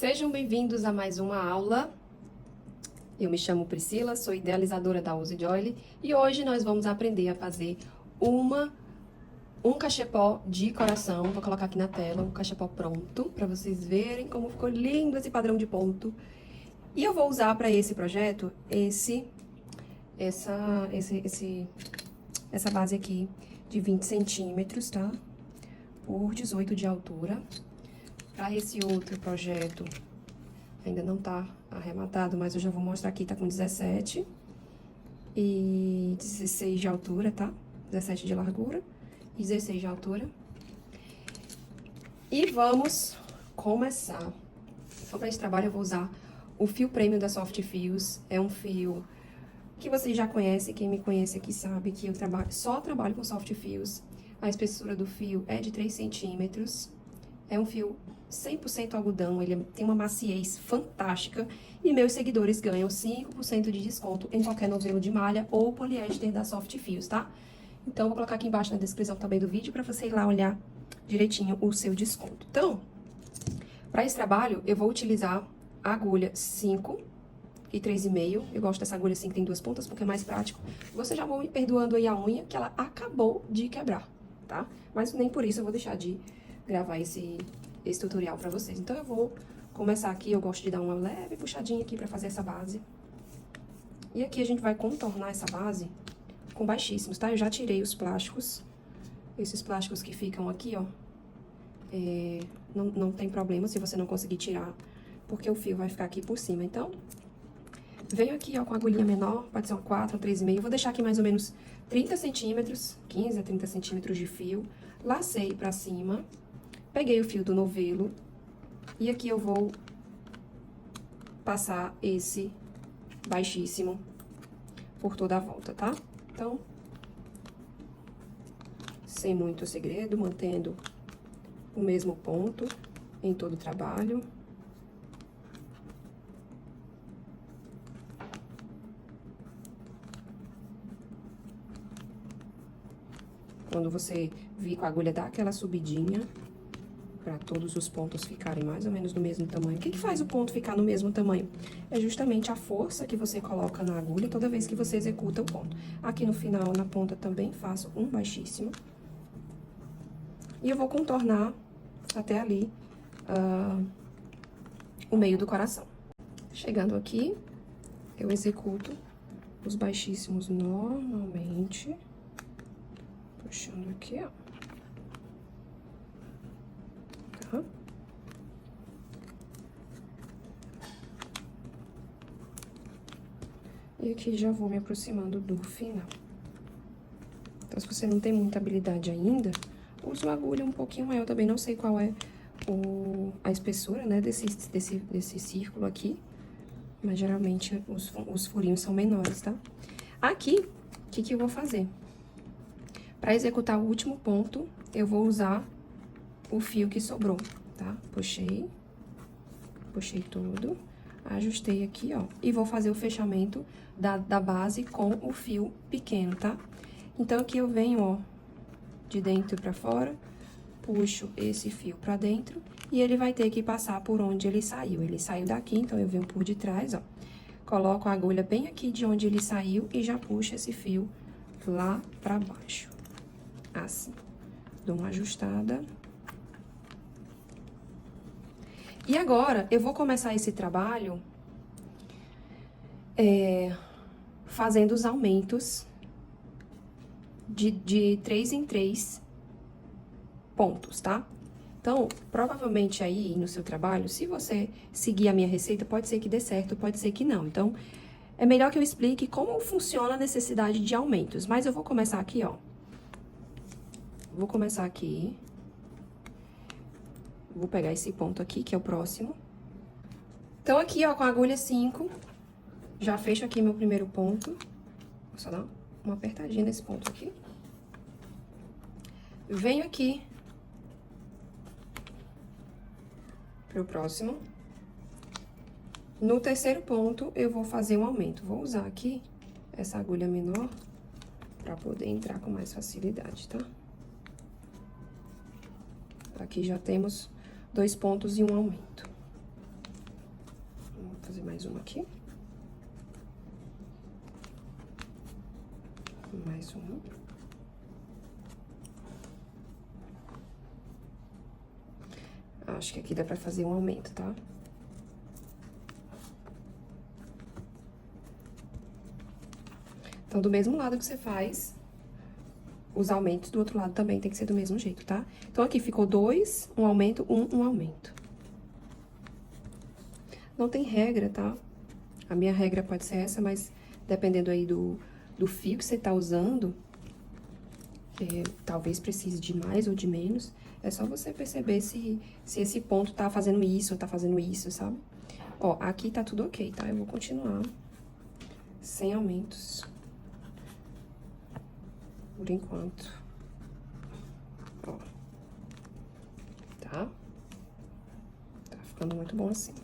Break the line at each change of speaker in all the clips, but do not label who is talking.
Sejam bem-vindos a mais uma aula. Eu me chamo Priscila, sou idealizadora da Use Joy e hoje nós vamos aprender a fazer um cachepó de coração. Vou colocar aqui na tela um cachepó pronto para vocês verem como ficou lindo esse padrão de ponto. E eu vou usar para esse projeto essa base aqui de 20 centímetros, tá? Por 18 de altura. Para esse outro projeto, ainda não tá arrematado, mas eu já vou mostrar aqui, tá com 17 e 16 de altura, tá? 17 de largura e 16 de altura. E vamos começar. Então, para esse trabalho, eu vou usar o fio premium da Soft Fios. É um fio que vocês já conhecem, quem me conhece aqui sabe que eu só trabalho com Soft Fios. A espessura do fio é de 3 centímetros. É um fio 100% algodão, ele tem uma maciez fantástica e meus seguidores ganham 5% de desconto em qualquer novelo de malha ou poliéster da Soft Fios, tá? Então, eu vou colocar aqui embaixo na descrição também do vídeo para você ir lá olhar direitinho o seu desconto. Então, para esse trabalho, eu vou utilizar a agulha 5 e 3,5. Eu gosto dessa agulha assim que tem duas pontas porque é mais prático. Você já vão me perdoando aí a unha que ela acabou de quebrar, tá? Mas nem por isso eu vou deixar de gravar esse tutorial pra vocês. Então, eu vou começar aqui, eu gosto de dar uma leve puxadinha aqui pra fazer essa base. E aqui a gente vai contornar essa base com baixíssimos, tá? Eu já tirei os plásticos, esses plásticos que ficam aqui, ó. Não tem problema se você não conseguir tirar, porque o fio vai ficar aqui por cima. Então, venho aqui, ó, com a agulhinha menor, pode ser uma 4, uma 3,5. Vou deixar aqui mais ou menos 30 centímetros, 15 a 30 centímetros de fio. Lacei pra cima. Peguei o fio do novelo e aqui eu vou passar esse baixíssimo por toda a volta, tá? Então, sem muito segredo, mantendo o mesmo ponto em todo o trabalho. Quando você vir com a agulha, dá aquela subidinha para todos os pontos ficarem mais ou menos do mesmo tamanho. O que faz o ponto ficar no mesmo tamanho? É justamente a força que você coloca na agulha toda vez que você executa o ponto. Aqui no final, na ponta, também faço um baixíssimo. E eu vou contornar até ali o meio do coração. Chegando aqui, eu executo os baixíssimos normalmente. Puxando aqui, ó. E aqui já vou me aproximando do final. Então, se você não tem muita habilidade ainda, use uma agulha um pouquinho maior. Eu também não sei qual é a espessura, né, desse círculo aqui. Mas, geralmente, os furinhos são menores, tá? Aqui, o que eu vou fazer? Para executar o último ponto, eu vou usar o fio que sobrou, tá? Puxei tudo, ajustei aqui, ó, e vou fazer o fechamento da base com o fio pequeno, tá? Então, aqui eu venho, ó, de dentro pra fora, puxo esse fio pra dentro e ele vai ter que passar por onde ele saiu. Ele saiu daqui, então eu venho por detrás, ó, coloco a agulha bem aqui de onde ele saiu e já puxo esse fio lá pra baixo, assim. Dou uma ajustada. E agora, eu vou começar esse trabalho fazendo os aumentos de 3 em 3 pontos, tá? Então, provavelmente aí no seu trabalho, se você seguir a minha receita, pode ser que dê certo, pode ser que não. Então, é melhor que eu explique como funciona a necessidade de aumentos. Mas eu vou começar aqui, ó. Vou começar aqui. Vou pegar esse ponto aqui, que é o próximo. Então, aqui, ó, com a agulha 5, já fecho aqui meu primeiro ponto. Vou só dar uma apertadinha nesse ponto aqui. Venho aqui pro próximo. No terceiro ponto, eu vou fazer um aumento. Vou usar aqui essa agulha menor pra poder entrar com mais facilidade, tá? Aqui já temos 2 pontos e um aumento. fazer mais uma aqui. Mais uma. Acho que aqui dá pra fazer um aumento, tá? Então, do mesmo lado que você faz, os aumentos do outro lado também tem que ser do mesmo jeito, tá? Então, aqui ficou 2, um aumento, um aumento. Não tem regra, tá? A minha regra pode ser essa, mas dependendo aí do fio que você tá usando, talvez precise de mais ou de menos. É só você perceber se esse ponto tá fazendo isso ou tá fazendo isso, sabe? Ó, aqui tá tudo ok, tá? Eu vou continuar sem aumentos. Por enquanto. Ó. Tá? Tá ficando muito bom assim.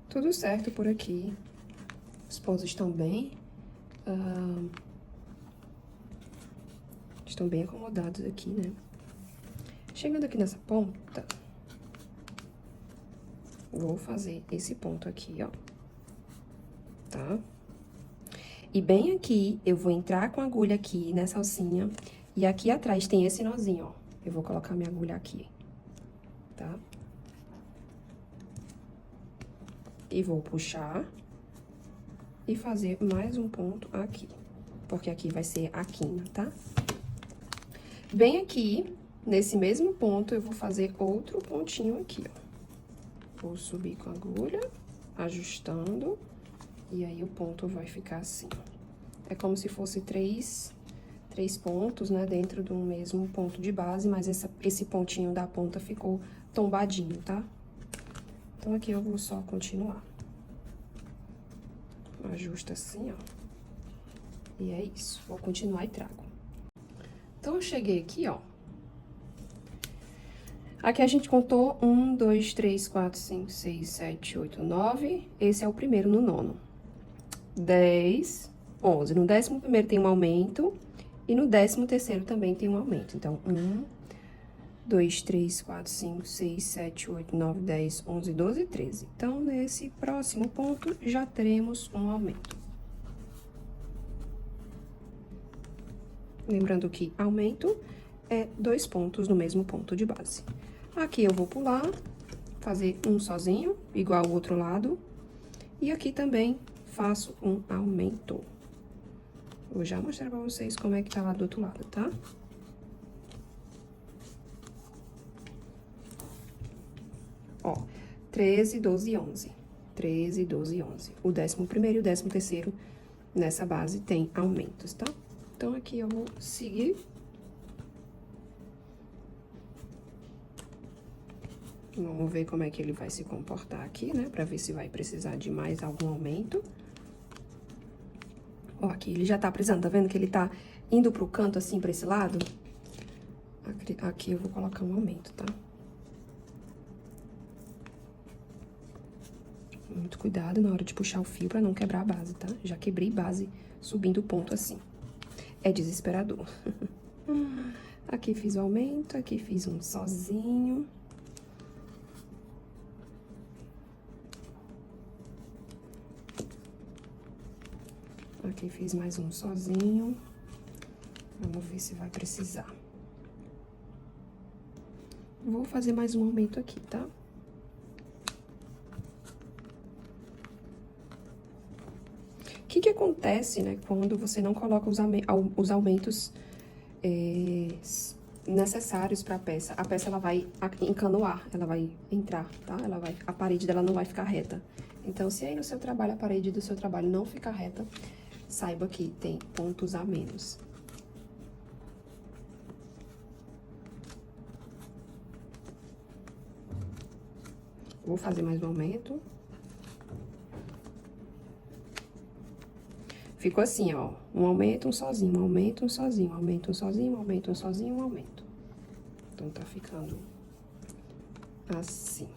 Tudo certo por aqui. Os pontos estão bem... estão bem acomodados aqui, né? Chegando aqui nessa ponta, vou fazer esse ponto aqui, ó. Tá? E bem aqui, eu vou entrar com a agulha aqui nessa alcinha. E aqui atrás tem esse nozinho, ó. Eu vou colocar minha agulha aqui, tá? E vou puxar e fazer mais um ponto aqui, porque aqui vai ser a quina, tá? Bem aqui, nesse mesmo ponto, eu vou fazer outro pontinho aqui, ó. Vou subir com a agulha, ajustando, e aí o ponto vai ficar assim, ó. É como se fosse três pontos, né, dentro do mesmo ponto de base, mas esse pontinho da ponta ficou tombadinho, tá? Então, aqui eu vou só continuar. Ajusta assim, ó. E é isso. Vou continuar e trago. Então, eu cheguei aqui, ó. Aqui a gente contou 1, 2, 3, 4, 5, 6, 7, 8, 9. Esse é o primeiro no nono. 10, 11. No 11º tem um aumento. E no 13º também tem um aumento. Então, 1, 2, 3, 4, 5, 6, 7, 8, 9, 10, 11, 12 e 13. Então, nesse próximo ponto, já teremos um aumento. Lembrando que aumento é 2 pontos no mesmo ponto de base. Aqui eu vou pular, fazer um sozinho, igual o outro lado. E aqui também faço um aumento. Vou já mostrar pra vocês como é que tá lá do outro lado, tá? Ó, 13, 12 e 11. 13, 12 e 11. O 11º e o 13º nessa base tem aumentos, tá? Então, aqui eu vou seguir. Vamos ver como é que ele vai se comportar aqui, né? Pra ver se vai precisar de mais algum aumento. Ó, aqui ele já tá precisando, tá vendo que ele tá indo pro canto, assim, pra esse lado? Aqui eu vou colocar um aumento, tá? Muito cuidado na hora de puxar o fio pra não quebrar a base, tá? Já quebrei base subindo o ponto assim. É desesperador. Aqui fiz o aumento, aqui fiz um sozinho. Aqui fiz mais um sozinho. Vamos ver se vai precisar. Vou fazer mais um aumento aqui, tá? O que acontece, né, quando você não coloca os aumentos necessários para a peça? A peça, ela vai encanoar, ela vai entrar, tá? A parede dela não vai ficar reta. Então, se aí no seu trabalho, a parede do seu trabalho não ficar reta, saiba que tem pontos a menos. Vou fazer mais um aumento. Ficou assim, ó, um aumento, um sozinho, um aumento, um sozinho, um aumento, um sozinho, um aumento, um sozinho, um aumento. Então, tá ficando assim.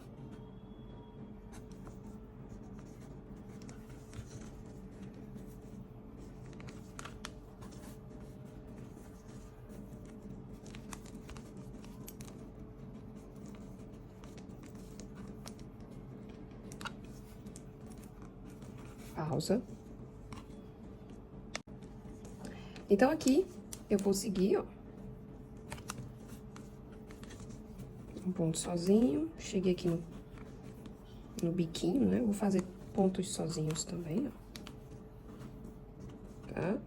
Pausa. Então, aqui, eu vou seguir, ó. Um ponto sozinho. Cheguei aqui no biquinho, né? Vou fazer pontos sozinhos também, ó. Tá?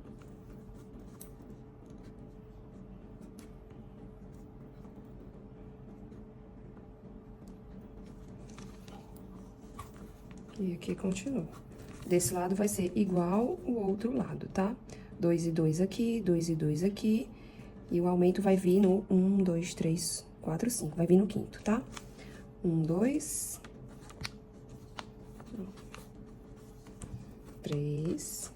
E aqui continua. Desse lado vai ser igual o outro lado, tá? 2 e 2 aqui, 2 e 2 aqui. E o aumento vai vir no 1, 2, 3, 4, 5. Vai vir no quinto, tá? 1, 2, 3,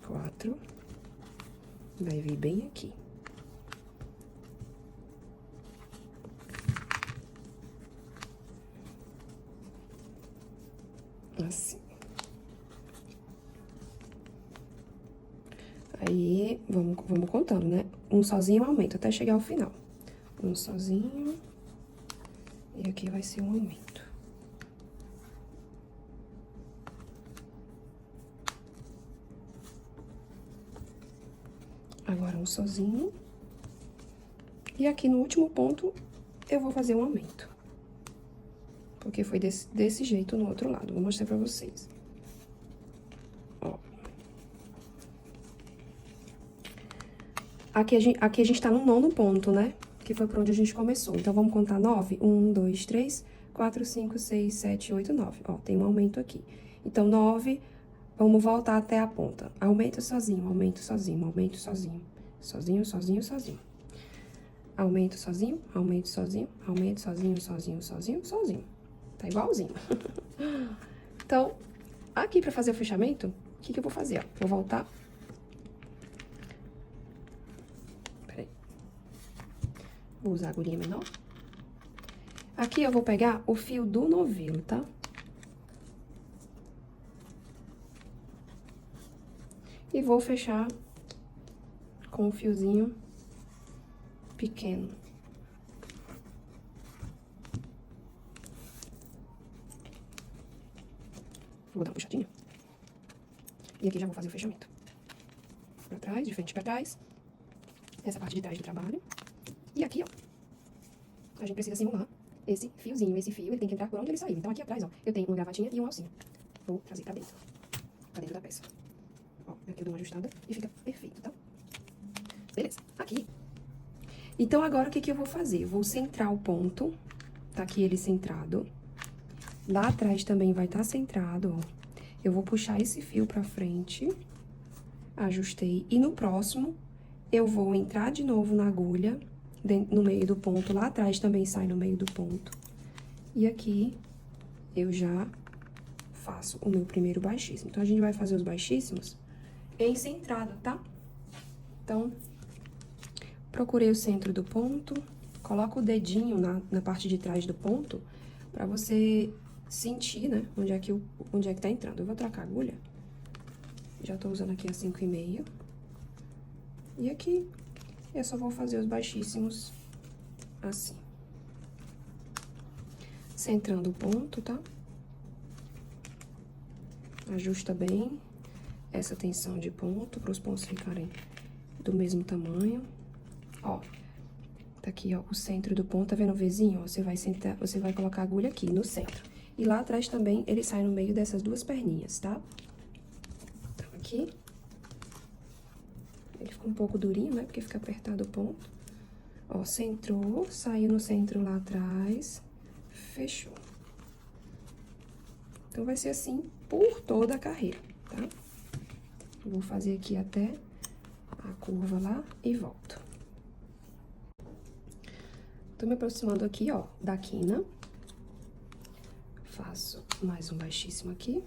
4. Vai vir bem aqui. Assim. Aí, vamos contando, né? Um sozinho aumenta até chegar ao final. Um sozinho. E aqui vai ser um aumento. Agora um sozinho. E aqui no último ponto, eu vou fazer um aumento. Porque foi desse jeito no outro lado. Vou mostrar pra vocês. Ó. Aqui a gente tá no 9º ponto, né? Que foi por onde a gente começou. Então, vamos contar 9? 1, 2, 3, 4, 5, 6, 7, 8, 9. Ó, tem um aumento aqui. Então, 9, vamos voltar até a ponta. Aumenta sozinho, aumento sozinho, aumento sozinho. Sozinho, sozinho, sozinho. Aumento sozinho, aumento sozinho, aumento sozinho, sozinho, sozinho, sozinho. Tá igualzinho. Então, aqui pra fazer o fechamento, o que eu vou fazer, ó? Vou voltar. Peraí. Vou usar a agulhinha menor. Aqui eu vou pegar o fio do novelo, tá? E vou fechar com um fiozinho pequeno. Vou dar uma puxadinha. E aqui já vou fazer o fechamento. Pra trás, de frente pra trás. Essa parte de trás do trabalho. E aqui, ó, a gente precisa simular esse fiozinho. Esse fio, ele tem que entrar por onde ele saiu. Então, aqui atrás, ó, eu tenho uma gravatinha e um alcinho. Vou trazer pra dentro da peça. Ó, aqui eu dou uma ajustada e fica perfeito, tá? Beleza, aqui. Então, agora, o que eu vou fazer? Eu vou centrar o ponto. Tá aqui ele centrado. Lá atrás também vai estar centrado, ó. Eu vou puxar esse fio pra frente. Ajustei. E no próximo, eu vou entrar de novo na agulha, no meio do ponto. Lá atrás também sai no meio do ponto. E aqui, eu já faço o meu primeiro baixíssimo. Então, a gente vai fazer os baixíssimos em centrado, tá? Então, procurei o centro do ponto. Coloca o dedinho na parte de trás do ponto, pra você sentir, né, onde é que tá entrando. Eu vou trocar a agulha. Já tô usando aqui a 5,5. E aqui, eu só vou fazer os baixíssimos assim. Centrando o ponto, tá? Ajusta bem essa tensão de ponto, para os pontos ficarem do mesmo tamanho. Ó, tá aqui, ó, o centro do ponto, tá vendo o Vzinho? Ó, você vai colocar a agulha aqui no centro. E lá atrás também, ele sai no meio dessas duas perninhas, tá? Então, aqui. Ele ficou um pouco durinho, né? Porque fica apertado o ponto. Ó, centrou, saiu no centro lá atrás, fechou. Então, vai ser assim por toda a carreira, tá? Vou fazer aqui até a curva lá e volto. Tô me aproximando aqui, ó, da quina. Faço mais um baixíssimo aqui.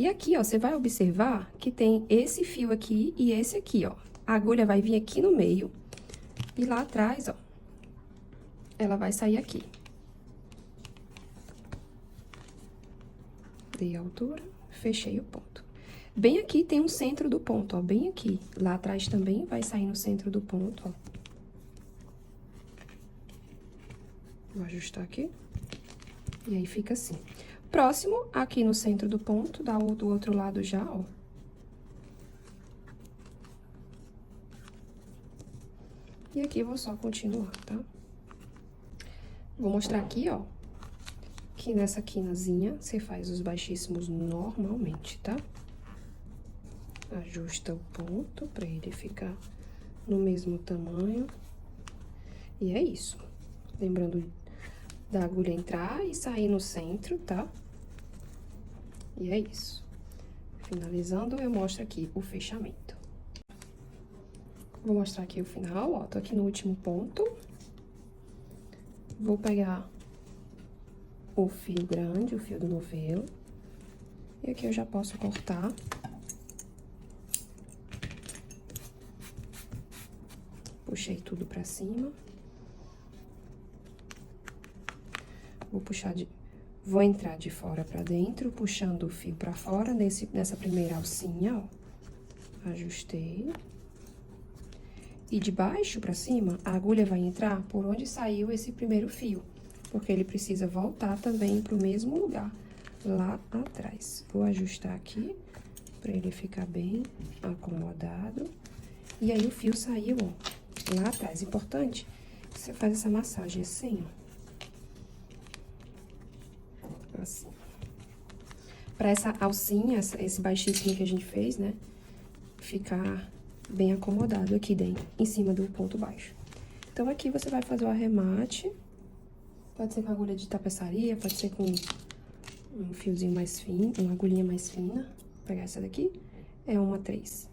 E aqui, ó, você vai observar que tem esse fio aqui e esse aqui, ó. A agulha vai vir aqui no meio e lá atrás, ó, ela vai sair aqui. Dei a altura, fechei o ponto. Bem aqui tem um centro do ponto, ó, bem aqui. Lá atrás também vai sair no centro do ponto, ó. Vou ajustar aqui. E aí, fica assim. Próximo, aqui no centro do ponto, do outro lado já, ó. E aqui, vou só continuar, tá? Vou mostrar aqui, ó, que nessa quinazinha, você faz os baixíssimos normalmente, tá? Ajusta o ponto pra ele ficar no mesmo tamanho. E é isso. Lembrando da agulha entrar e sair no centro, tá? E é isso. Finalizando, eu mostro aqui o fechamento. Vou mostrar aqui o final, ó. Tô aqui no último ponto. Vou pegar o fio grande, o fio do novelo. E aqui eu já posso cortar. Puxei tudo pra cima. Vou entrar de fora pra dentro, puxando o fio pra fora nessa primeira alcinha, ó. Ajustei. E de baixo pra cima, a agulha vai entrar por onde saiu esse primeiro fio, porque ele precisa voltar também pro mesmo lugar, lá atrás. Vou ajustar aqui, pra ele ficar bem acomodado. E aí, o fio saiu, ó, lá atrás. Importante, você faz essa massagem assim, ó. Assim. Pra essa alcinha, esse baixíssimo que a gente fez, né, ficar bem acomodado aqui dentro, em cima do ponto baixo. Então, aqui você vai fazer o arremate. Pode ser com agulha de tapeçaria, pode ser com um fiozinho mais fino, uma agulhinha mais fina. Vou pegar essa daqui, é uma 3.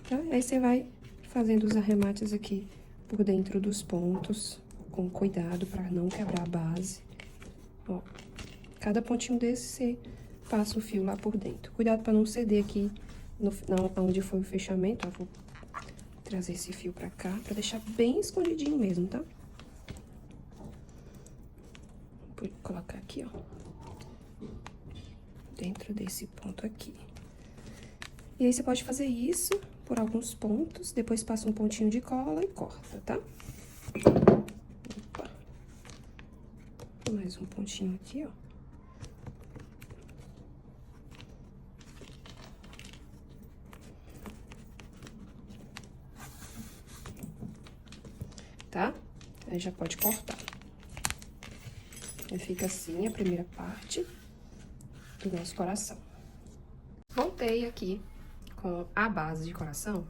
Tá? Aí, você vai fazendo os arremates aqui por dentro dos pontos, com cuidado pra não quebrar a base. Ó. Cada pontinho desse, você passa o fio lá por dentro. Cuidado para não ceder aqui onde foi o fechamento, ó. Vou trazer esse fio pra cá, pra deixar bem escondidinho mesmo, tá? Vou colocar aqui, ó. Dentro desse ponto aqui. E aí, você pode fazer isso por alguns pontos, depois passa um pontinho de cola e corta, tá? Opa. Mais um pontinho aqui, ó. Tá? Aí, já pode cortar. Aí, fica assim a primeira parte do nosso coração. Voltei aqui com a base de coração.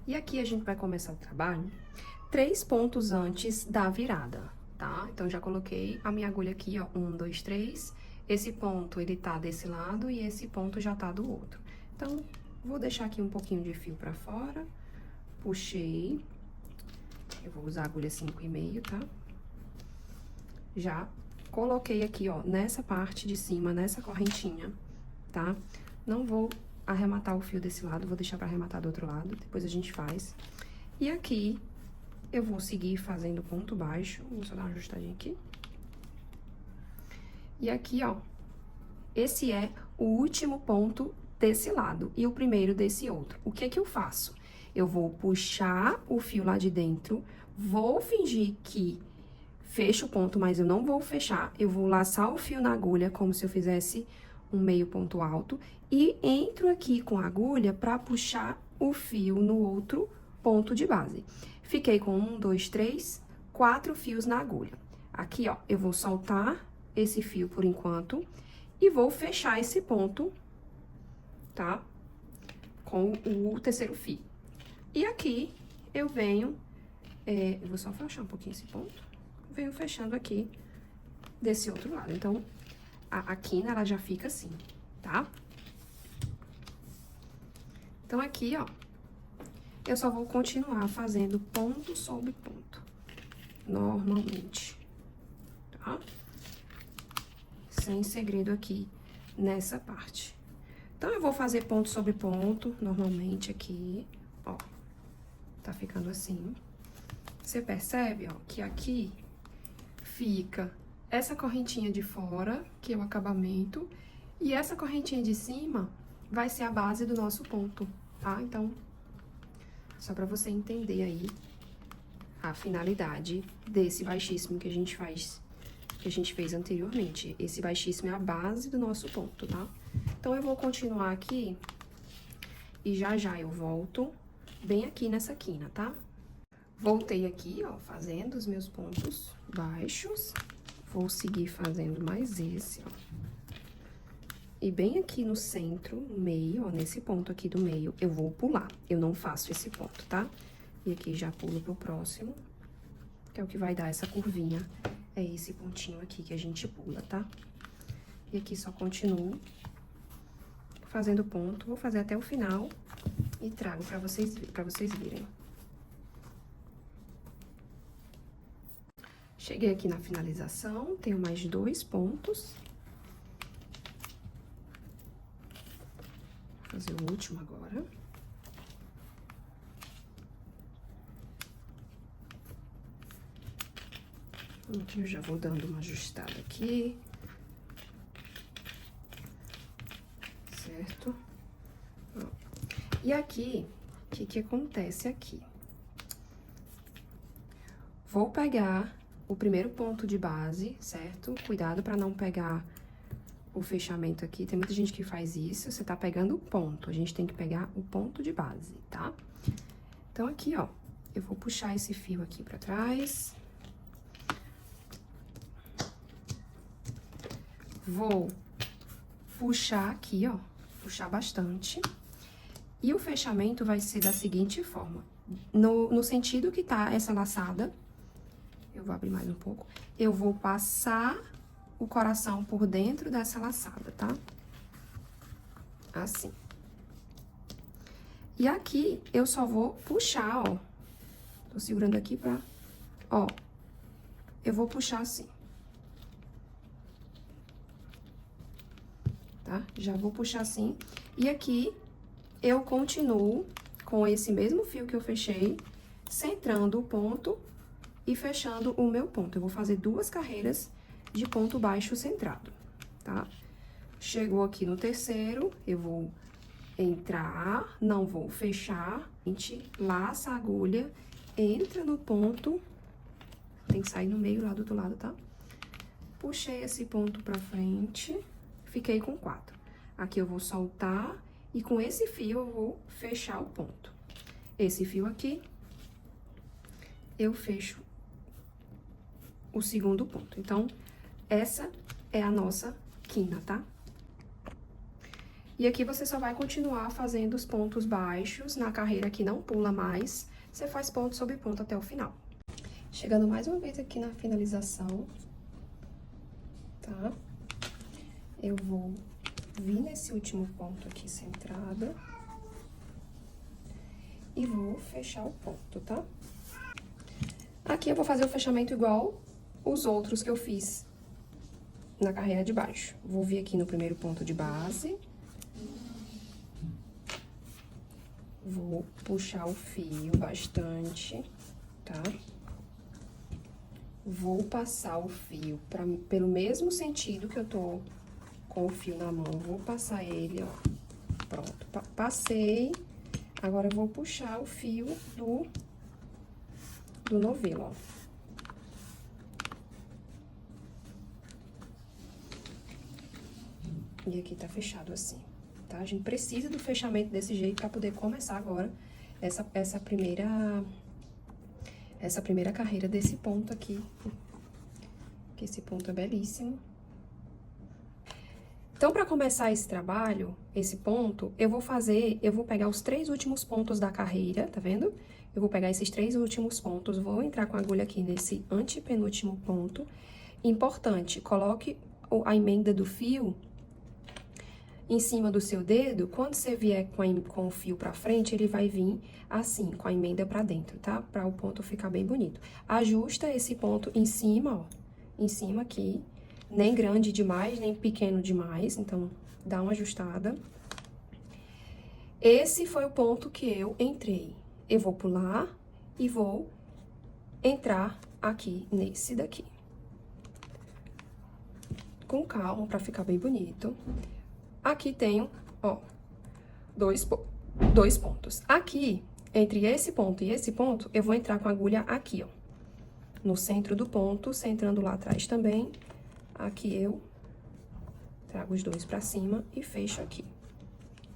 E aqui a gente vai começar o trabalho 3 pontos antes da virada, tá? Então, já coloquei a minha agulha aqui, ó, 1, 2, 3. Esse ponto, ele tá desse lado e esse ponto já tá do outro. Então, vou deixar aqui um pouquinho de fio pra fora. Puxei. Eu vou usar a agulha 5,5, tá? Já coloquei aqui, ó, nessa parte de cima, nessa correntinha, tá? Não vou arrematar o fio desse lado, vou deixar pra arrematar do outro lado, depois a gente faz. E aqui, eu vou seguir fazendo ponto baixo, vou só dar uma ajustadinha aqui. E aqui, ó, esse é o último ponto desse lado e o primeiro desse outro. O que que eu faço? Eu vou puxar o fio lá de dentro, vou fingir que fecho o ponto, mas eu não vou fechar. Eu vou laçar o fio na agulha, como se eu fizesse um meio ponto alto. E entro aqui com a agulha pra puxar o fio no outro ponto de base. Fiquei com 1, 2, 3, 4 fios na agulha. Aqui, ó, eu vou soltar esse fio por enquanto e vou fechar esse ponto, tá? Com o terceiro fio. E aqui, eu venho, eu vou só fechar um pouquinho esse ponto, venho fechando aqui desse outro lado. Então, a quina, ela já fica assim, tá? Então, aqui, ó, eu só vou continuar fazendo ponto sobre ponto, normalmente, tá? Sem segredo aqui nessa parte. Então, eu vou fazer ponto sobre ponto, normalmente aqui, ó. Tá ficando assim. Você percebe, ó, que aqui fica essa correntinha de fora, que é o acabamento, e essa correntinha de cima vai ser a base do nosso ponto, tá? Então, só pra você entender aí a finalidade desse baixíssimo que a gente fez anteriormente. Esse baixíssimo é a base do nosso ponto, tá? Então, eu vou continuar aqui e já eu volto bem aqui nessa quina, tá? Voltei aqui, ó, fazendo os meus pontos baixos. Vou seguir fazendo mais esse, ó. E bem aqui no centro, no meio, ó, nesse ponto aqui do meio, eu vou pular. Eu não faço esse ponto, tá? E aqui já pulo pro próximo, que é o que vai dar essa curvinha. É esse pontinho aqui que a gente pula, tá? E aqui só continuo fazendo ponto. Vou fazer até o final e trago pra vocês verem. Cheguei aqui na finalização, tenho mais 2 pontos. Vou fazer o último agora. Aqui eu já vou dando uma ajustada aqui. Certo? Ó. E aqui, o que acontece aqui? Vou pegar o primeiro ponto de base, certo? Cuidado pra não pegar o fechamento aqui. Tem muita gente que faz isso. Você tá pegando o ponto. A gente tem que pegar o ponto de base, tá? Então, aqui, ó, eu vou puxar esse fio aqui pra trás. Vou puxar aqui, ó, puxar bastante. E o fechamento vai ser da seguinte forma. No sentido que tá essa laçada, eu vou abrir mais um pouco, eu vou passar o coração por dentro dessa laçada, tá? Assim. E aqui, eu só vou puxar, ó. Tô segurando aqui pra... Ó, eu vou puxar assim. Tá? Já vou puxar assim. E aqui, eu continuo com esse mesmo fio que eu fechei, centrando o ponto e fechando o meu ponto. Eu vou fazer 2 carreiras de ponto baixo centrado, tá? Chegou aqui no terceiro, eu vou entrar, não vou fechar, a gente laça a agulha, entra no ponto, tem que sair no meio lá do outro lado, tá? Puxei esse ponto pra frente, fiquei com 4. Aqui eu vou soltar e com esse fio eu vou fechar o ponto. Esse fio aqui, eu fecho o segundo ponto. Então, essa é a nossa quina, tá? E aqui você só vai continuar fazendo os pontos baixos na carreira que não pula mais. Você faz ponto sobre ponto até o final. Chegando mais uma vez aqui na finalização, tá? Eu vou vir nesse último ponto aqui centrado e vou fechar o ponto, tá? Aqui eu vou fazer o fechamento igual os outros que eu fiz na carreira de baixo. Vou vir aqui no primeiro ponto de base. Vou puxar o fio bastante, tá? Vou passar o fio pelo mesmo sentido que eu tô com o fio na mão. Vou passar ele, ó. Pronto, passei. Agora, eu vou puxar o fio do novelo, ó. E aqui tá fechado assim, tá? A gente precisa do fechamento desse jeito pra poder começar agora essa primeira carreira desse ponto aqui. Que esse ponto é belíssimo. Então, pra começar esse trabalho, esse ponto, eu vou pegar os 3 últimos pontos da carreira, tá vendo? Eu vou pegar esses 3 últimos pontos, vou entrar com a agulha aqui nesse antepenúltimo ponto. Importante, coloque a emenda do fio em cima do seu dedo. Quando você vier com o fio pra frente, ele vai vir assim, com a emenda pra dentro, tá? Pra o ponto ficar bem bonito. Ajusta esse ponto em cima, ó, em cima aqui, nem grande demais, nem pequeno demais, então dá uma ajustada. Esse foi o ponto que eu entrei. Eu vou pular e vou entrar aqui nesse daqui. Com calma, pra ficar bem bonito. Aqui tenho, ó, dois pontos. Aqui, entre esse ponto e esse ponto, eu vou entrar com a agulha aqui, ó. No centro do ponto, centrando lá atrás também. Aqui eu trago os dois pra cima e fecho aqui,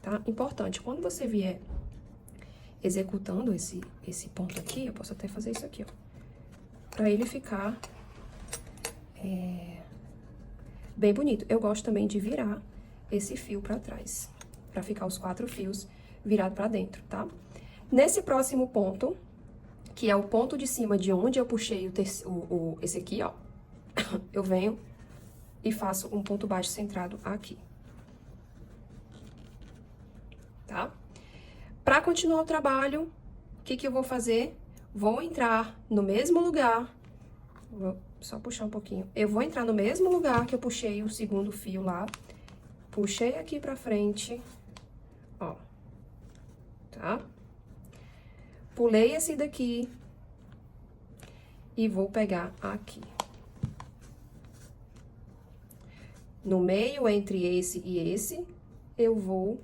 tá? Importante, quando você vier executando esse ponto aqui, eu posso até fazer isso aqui, ó. Pra ele ficar bem bonito. Eu gosto também de virar esse fio pra trás, pra ficar os 4 fios virados pra dentro, tá? Nesse próximo ponto, que é o ponto de cima de onde eu puxei esse aqui, ó, eu venho e faço um ponto baixo centrado aqui. Tá? Pra continuar o trabalho, o que que eu vou fazer? Vou entrar no mesmo lugar, vou só puxar um pouquinho. Eu vou entrar no mesmo lugar que eu puxei o segundo fio lá, puxei aqui pra frente, ó, tá? Pulei esse daqui e vou pegar aqui. No meio, entre esse e esse, eu vou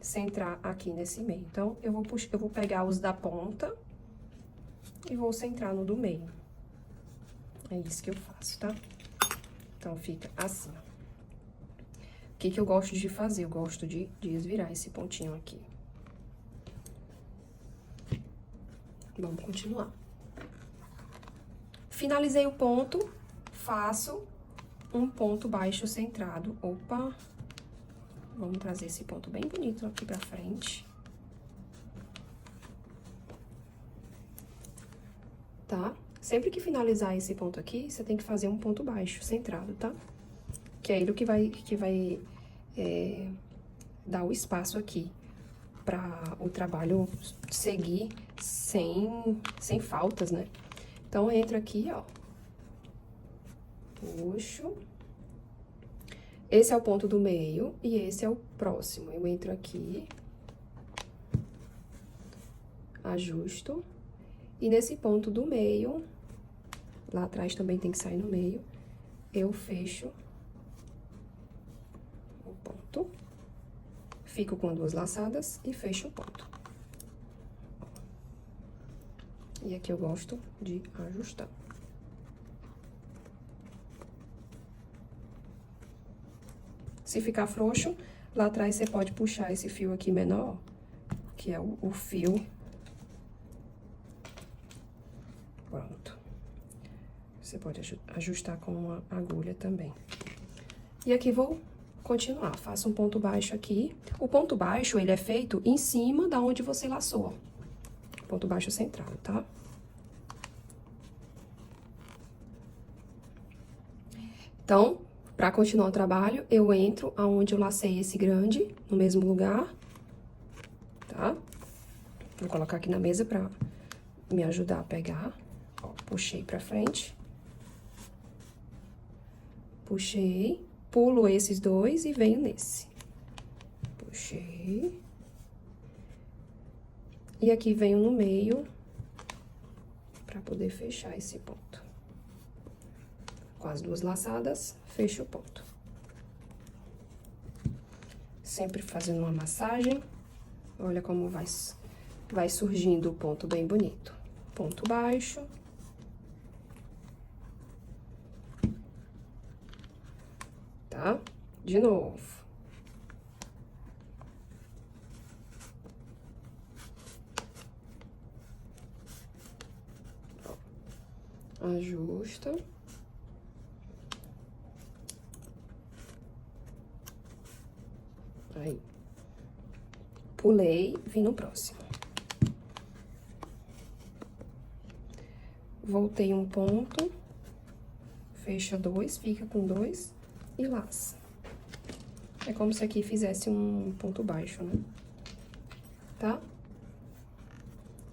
centrar aqui nesse meio. Então, eu vou pegar os da ponta e vou centrar no do meio. É isso que eu faço, tá? Então, fica assim, ó. O que que eu gosto de fazer? Eu gosto de desvirar esse pontinho aqui. Vamos continuar. Finalizei o ponto, faço um ponto baixo centrado. Opa! Vamos trazer esse ponto bem bonito aqui pra frente. Tá? Sempre que finalizar esse ponto aqui, você tem que fazer um ponto baixo centrado, tá? Que é ele que vai dar o espaço aqui pra o trabalho seguir sem faltas, né? Então, eu entro aqui, ó. Puxo. Esse é o ponto do meio e esse é o próximo. Eu entro aqui, ajusto, e nesse ponto do meio, lá atrás também tem que sair no meio, eu fecho o ponto, fico com 2 laçadas e fecho o ponto. E aqui eu gosto de ajustar. Se ficar frouxo, lá atrás você pode puxar esse fio aqui menor, que é o fio. Pronto. Você pode ajustar com uma agulha também. E aqui vou continuar. Faço um ponto baixo aqui. O ponto baixo, ele é feito em cima da onde você laçou, ó. Ponto baixo centrado, tá? Então, pra continuar o trabalho, eu entro aonde eu lacei esse grande, no mesmo lugar, tá? Vou colocar aqui na mesa pra me ajudar a pegar. Ó, puxei pra frente. Puxei, pulo esses dois e venho nesse. Puxei. E aqui venho no meio pra poder fechar esse ponto. Com as 2 laçadas, fecho o ponto. Sempre fazendo uma massagem. Olha como vai surgindo o ponto bem bonito. Ponto baixo. Tá? De novo. Ó. Ajusta. Aí. Pulei, vim no próximo. Voltei um ponto, fecha 2, fica com 2 e laça. É como se aqui fizesse um ponto baixo, né? Tá?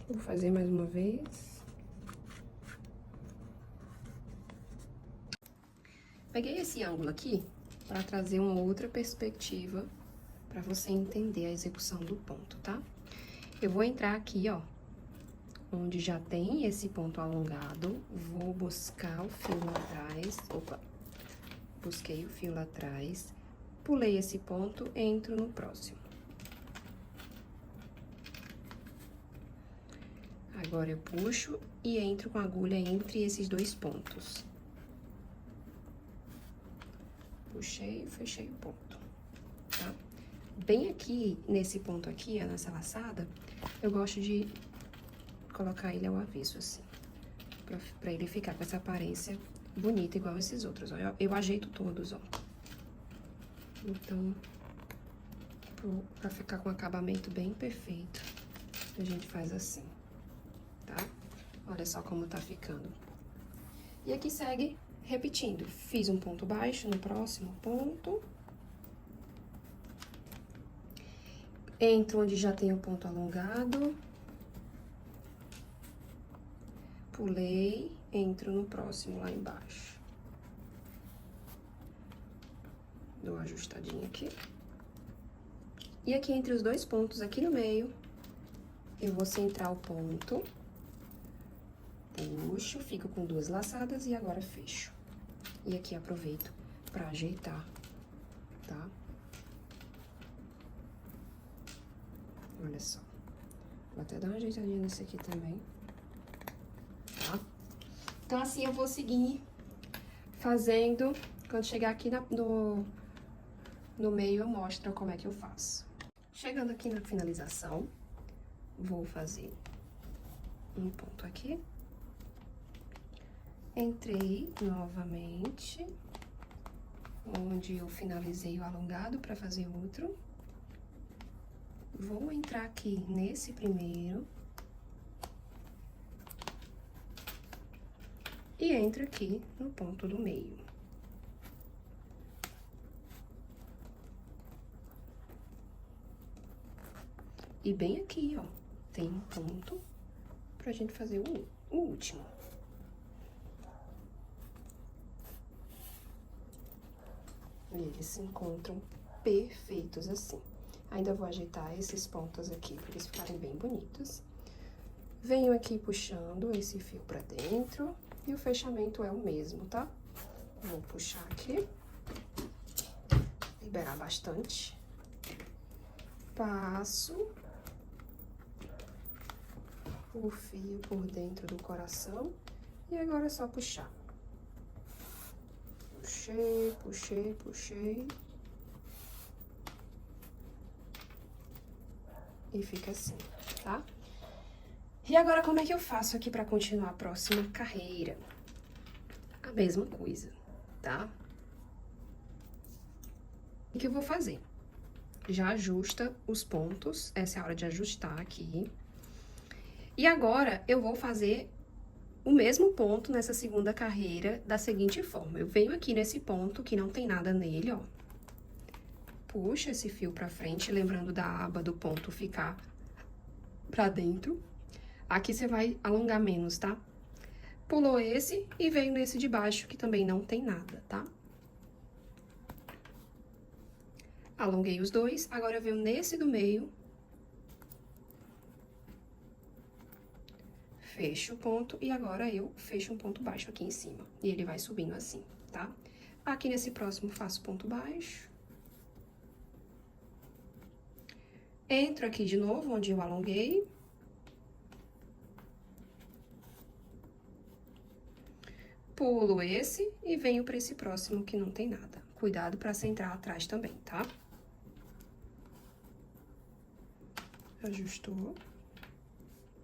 Vou fazer mais uma vez. Peguei esse ângulo aqui para trazer uma outra perspectiva pra você entender a execução do ponto, tá? Eu vou entrar aqui, ó, onde já tem esse ponto alongado, vou buscar o fio lá atrás, opa, busquei o fio lá atrás, pulei esse ponto, entro no próximo. Agora eu puxo e entro com a agulha entre esses dois pontos. Puxei e fechei o ponto, tá? Bem aqui, nesse ponto aqui, ó, nessa laçada, eu gosto de colocar ele ao avesso, assim, pra ele ficar com essa aparência bonita, igual esses outros, ó. Eu ajeito todos, ó. Então, pra ficar com um acabamento bem perfeito, a gente faz assim, tá? Olha só como tá ficando. E aqui segue repetindo. Fiz um ponto baixo no próximo ponto. Entro onde já tem o ponto alongado. Pulei, entro no próximo lá embaixo. Dou uma ajustadinha aqui. E aqui entre os dois pontos, aqui no meio, eu vou centrar o ponto. Puxo, fico com duas laçadas e agora fecho. E aqui aproveito pra ajeitar, tá? Olha só. Vou até dar uma ajeitadinha nesse aqui também. Tá? Então, assim, eu vou seguir fazendo. Quando chegar aqui no meio, eu mostro como é que eu faço. Chegando aqui na finalização, vou fazer um ponto aqui. Entrei novamente, onde eu finalizei o alongado para fazer outro. Vou entrar aqui nesse primeiro. E entro aqui no ponto do meio. E bem aqui, ó, tem um ponto pra gente fazer o último. E eles se encontram perfeitos assim. Ainda vou ajeitar esses pontos aqui pra eles ficarem bem bonitos. Venho aqui puxando esse fio pra dentro e o fechamento é o mesmo, tá? Vou puxar aqui, liberar bastante. Passo o fio por dentro do coração e agora é só puxar. Puxei, puxei, puxei. E fica assim, tá? E agora, como é que eu faço aqui pra continuar a próxima carreira? A mesma coisa, tá? O que eu vou fazer? Já ajusta os pontos, essa é a hora de ajustar aqui. E agora, eu vou fazer o mesmo ponto nessa segunda carreira da seguinte forma. Eu venho aqui nesse ponto que não tem nada nele, ó. Puxa esse fio pra frente, lembrando da aba do ponto ficar pra dentro. Aqui você vai alongar menos, tá? Pulou esse e veio nesse de baixo, que também não tem nada, tá? Alonguei os dois, agora eu venho nesse do meio. Fecho o ponto e agora eu fecho um ponto baixo aqui em cima. E ele vai subindo assim, tá? Aqui nesse próximo faço ponto baixo. Entro aqui de novo, onde eu alonguei. Pulo esse e venho para esse próximo que não tem nada. Cuidado para centrar atrás também, tá? Ajustou,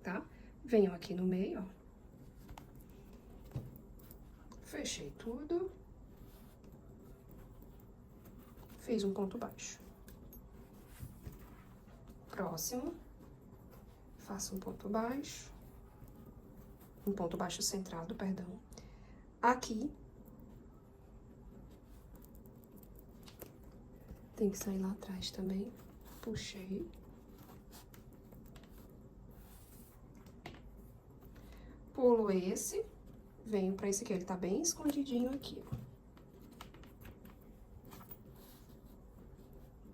tá? Venho aqui no meio, ó. Fechei tudo. Fiz um ponto baixo. Próximo. Faço um ponto baixo. Um ponto baixo centrado, perdão. Aqui. Tem que sair lá atrás também. Puxei. Pulo esse, venho pra esse aqui, ele tá bem escondidinho aqui, ó.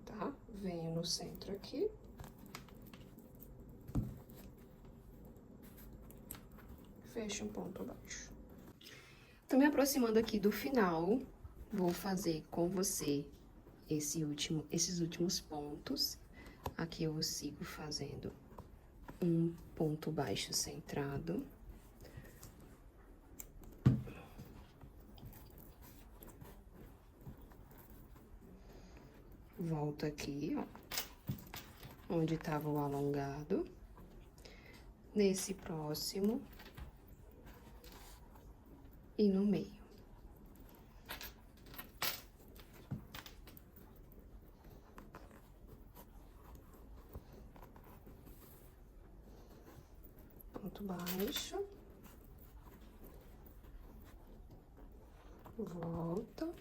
Tá? Venho centro aqui. Fecha um ponto baixo. Tô me aproximando aqui do final, vou fazer com você esses últimos pontos. Aqui eu sigo fazendo um ponto baixo centrado. Volto aqui, ó, onde estava o alongado. Nesse próximo. E no meio. Ponto baixo. Volta.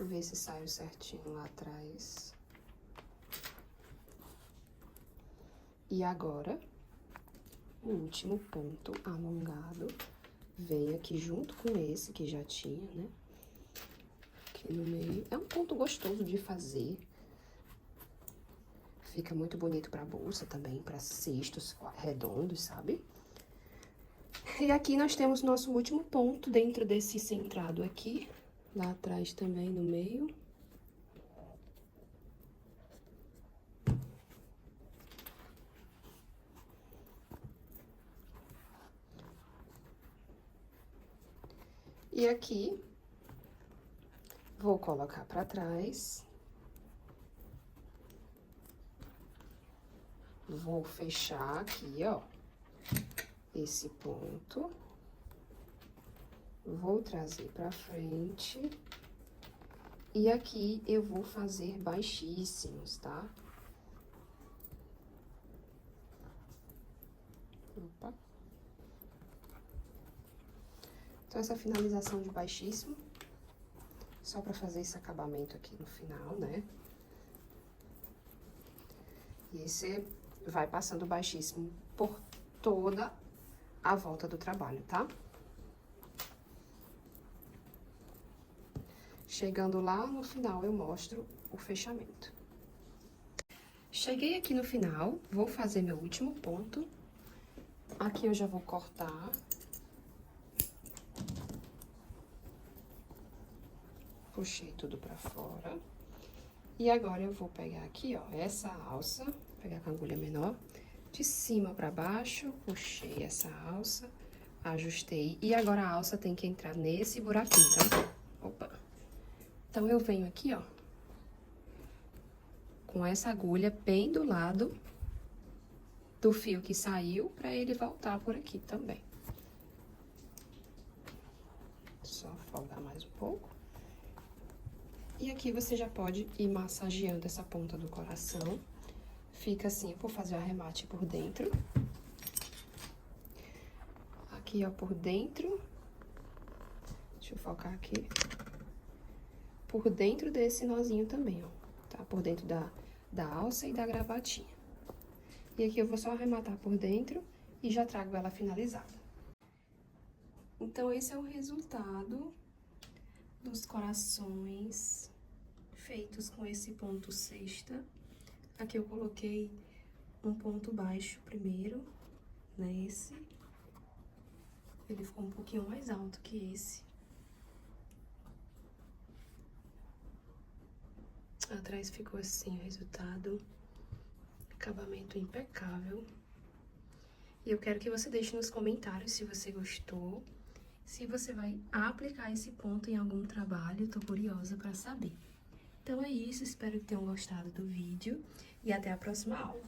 Ver se saiu certinho lá atrás. E agora, o último ponto alongado vem aqui junto com esse que já tinha, né? Aqui no meio. É um ponto gostoso de fazer. Fica muito bonito pra bolsa também, pra cestos redondos, sabe? E aqui nós temos nosso último ponto dentro desse centrado aqui. Lá atrás também, no meio. E aqui, vou colocar pra trás. Vou fechar aqui, ó, esse ponto. Vou trazer pra frente. E aqui eu vou fazer baixíssimos, tá? Opa. Então, essa finalização de baixíssimo, só pra fazer esse acabamento aqui no final, né? E você vai passando baixíssimo por toda a volta do trabalho, tá? Chegando lá no final, eu mostro o fechamento. Cheguei aqui no final, vou fazer meu último ponto. Aqui eu já vou cortar. Puxei tudo pra fora. E agora eu vou pegar aqui, ó, essa alça, pegar com a agulha menor, de cima pra baixo, puxei essa alça, ajustei. E agora a alça tem que entrar nesse buraquinho, tá? Opa! Então, eu venho aqui, ó, com essa agulha bem do lado do fio que saiu, pra ele voltar por aqui também. Só folgar mais um pouco. E aqui você já pode ir massageando essa ponta do coração. Fica assim, eu vou fazer o arremate por dentro. Aqui, ó, por dentro. Deixa eu focar aqui. Por dentro desse nozinho também, ó. Tá? Por dentro da alça e da gravatinha. E aqui eu vou só arrematar por dentro e já trago ela finalizada. Então, esse é o resultado dos corações feitos com esse ponto sexta. Aqui eu coloquei um ponto baixo primeiro, nesse. Ele ficou um pouquinho mais alto que esse. Atrás ficou assim o resultado. Acabamento impecável. E eu quero que você deixe nos comentários se você gostou. Se você vai aplicar esse ponto em algum trabalho, tô curiosa pra saber. Então é isso, espero que tenham gostado do vídeo e até a próxima aula.